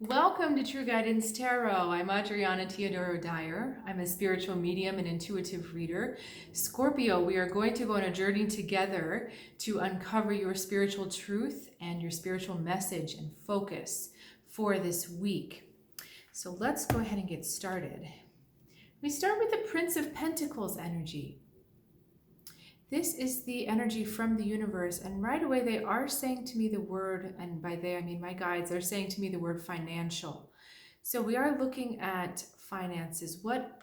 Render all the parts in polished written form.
Welcome to True Guidance Tarot. I'm Adriana Teodoro-Dier. I'm a spiritual medium and intuitive reader. Scorpio, we are going to go on a journey together to uncover your spiritual truth and your spiritual message and focus for this week. So let's go ahead and get started. We start with the Prince of Pentacles energy. This is the energy from the universe, and right away they are saying to me the word, and by they I mean my guides, they're saying to me the word financial. So we are looking at finances. What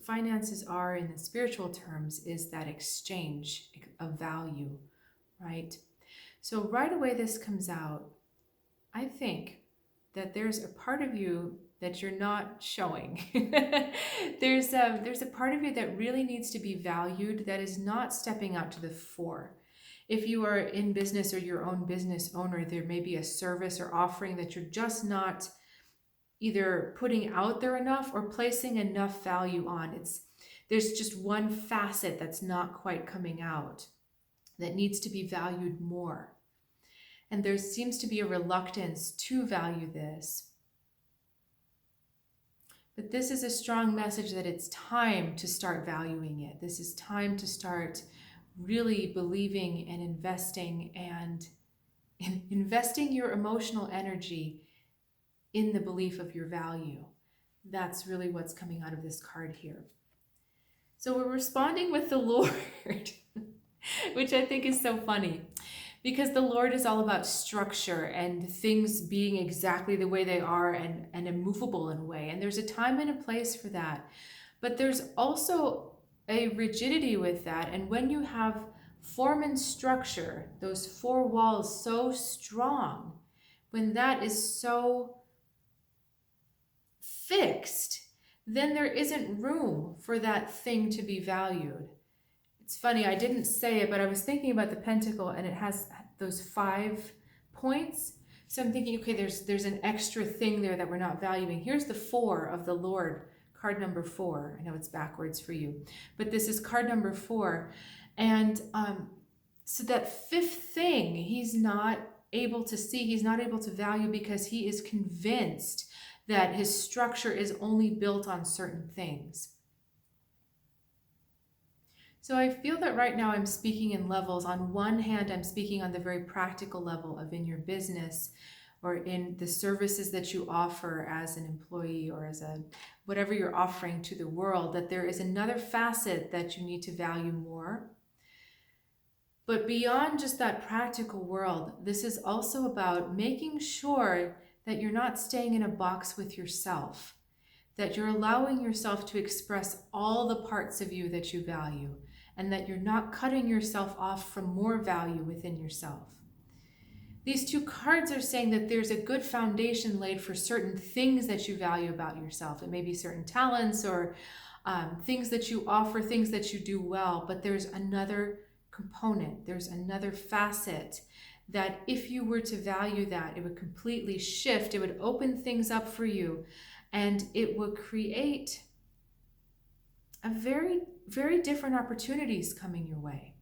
finances are in the spiritual terms is that exchange of value, right? So right away this comes out. I think that there's a part of you that you're not showing. there's a part of you that really needs to be valued, that is not stepping out to the fore. If you are in business or your own business owner, there may be a service or offering that you're just not either putting out there enough or placing enough value on. There's just one facet that's not quite coming out that needs to be valued more. And there seems to be a reluctance to value this. But this is a strong message that it's time to start valuing it. This is time to start really believing and investing your emotional energy in the belief of your value. That's really what's coming out of this card here. So we're responding with the Lord, which I think is so funny. Because the Lord is all about structure and things being exactly the way they are and immovable in a way. And there's a time and a place for that. But there's also a rigidity with that. And when you have form and structure, those four walls so strong, when that is so fixed, then there isn't room for that thing to be valued. It's funny, I didn't say it, but I was thinking about the pentacle and it has those 5 points. So I'm thinking, okay, there's an extra thing there that we're not valuing. Here's the 4 of the Lord, card number 4. I know it's backwards for you, but this is card number 4. And so that 5th thing, he's not able to see, he's not able to value because he is convinced that his structure is only built on certain things. So I feel that right now I'm speaking in levels. On one hand, I'm speaking on the very practical level of in your business or in the services that you offer as an employee or as whatever you're offering to the world, that there is another facet that you need to value more. But beyond just that practical world, this is also about making sure that you're not staying in a box with yourself, that you're allowing yourself to express all the parts of you that you value, and that you're not cutting yourself off from more value within yourself. These 2 cards are saying that there's a good foundation laid for certain things that you value about yourself. It may be certain talents or things that you offer, things that you do well, but there's another component, there's another facet that if you were to value that, it would completely shift, it would open things up for you, and it would create a very, very different opportunities coming your way.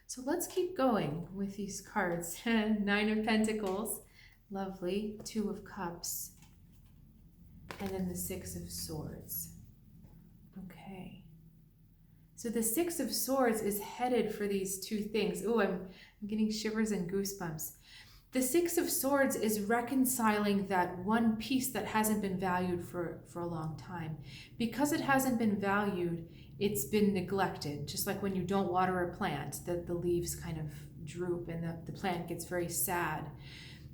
So let's keep going with these cards. 9 of Pentacles, lovely. 2 of Cups, and then the 6 of Swords. Okay. So the 6 of Swords is headed for these 2 things. Oh, I'm getting shivers and goosebumps. The 6 of Swords is reconciling that one piece that hasn't been valued for a long time. Because it hasn't been valued, it's been neglected. Just like when you don't water a plant, the leaves kind of droop and the plant gets very sad.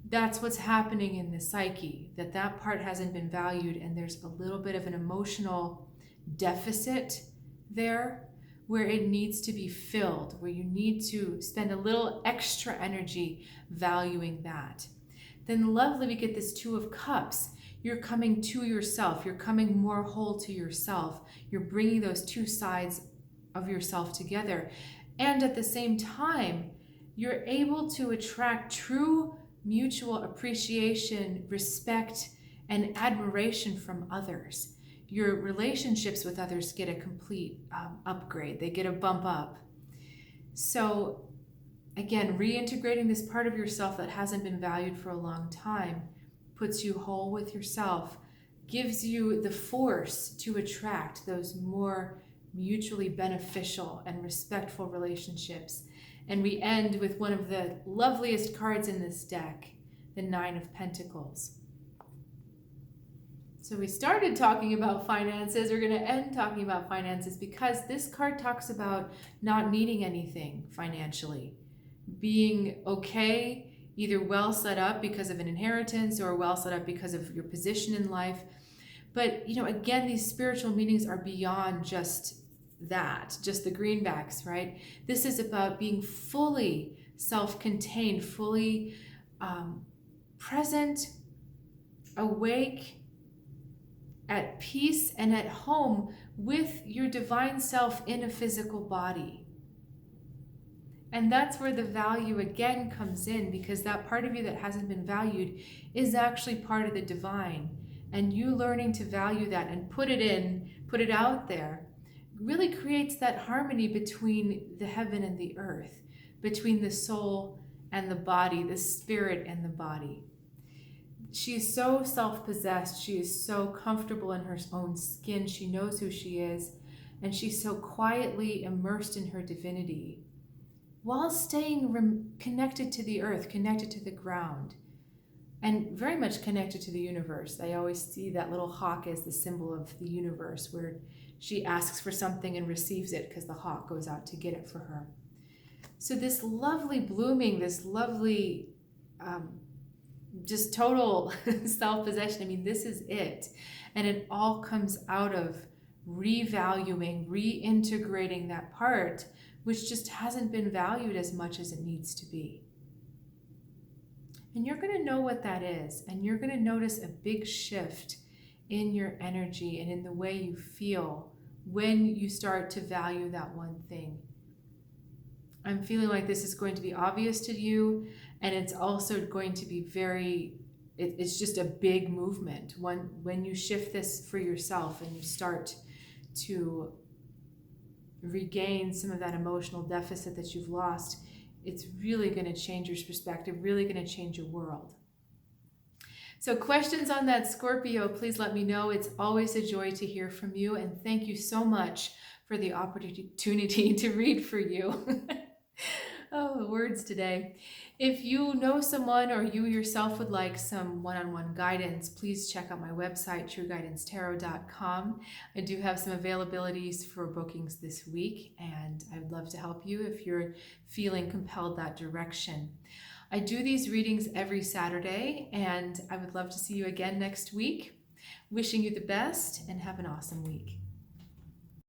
That's what's happening in the psyche, that part hasn't been valued, and there's a little bit of an emotional deficit there where it needs to be filled, where you need to spend a little extra energy valuing that. Then lovely, we get this 2 of Cups. You're coming to yourself. You're coming more whole to yourself. You're bringing those 2 sides of yourself together. And at the same time, you're able to attract true mutual appreciation, respect, and admiration from others. Your relationships with others get a complete upgrade. They get a bump up. So again, reintegrating this part of yourself that hasn't been valued for a long time puts you whole with yourself, gives you the force to attract those more mutually beneficial and respectful relationships. And we end with one of the loveliest cards in this deck, the Nine of Pentacles. So we started talking about finances. We're going to end talking about finances because this card talks about not needing anything financially, being okay, either well set up because of an inheritance or well set up because of your position in life. But, again, these spiritual meanings are beyond just that, just the greenbacks, right? This is about being fully self-contained, fully present, awake, at peace, and at home with your divine self in a physical body. And that's where the value again comes in, because that part of you that hasn't been valued is actually part of the divine. And you learning to value that and put it out there, really creates that harmony between the heaven and the earth, between the soul and the body, the spirit and the body. She is so self-possessed. She is so comfortable in her own skin. She knows who she is, and she's so quietly immersed in her divinity while staying connected to the earth, connected to the ground, and very much connected to the universe. I always see that little hawk as the symbol of the universe, where she asks for something and receives it because the hawk goes out to get it for her. So this lovely blooming, this lovely just total self-possession. I mean, this is it. And it all comes out of revaluing, reintegrating that part which just hasn't been valued as much as it needs to be. And you're going to know what that is. And you're going to notice a big shift in your energy and in the way you feel when you start to value that one thing. I'm feeling like this is going to be obvious to you, and it's also going to be it's just a big movement. When you shift this for yourself and you start to regain some of that emotional deficit that you've lost, it's really going to change your perspective, really going to change your world. So questions on that, Scorpio, please let me know. It's always a joy to hear from you, and thank you so much for the opportunity to read for you. Oh, the words today. If you know someone or you yourself would like some one-on-one guidance, please check out my website, trueguidancetarot.com. I do have some availabilities for bookings this week, and I'd love to help you if you're feeling compelled that direction. I do these readings every Saturday, and I would love to see you again next week. Wishing you the best, and have an awesome week.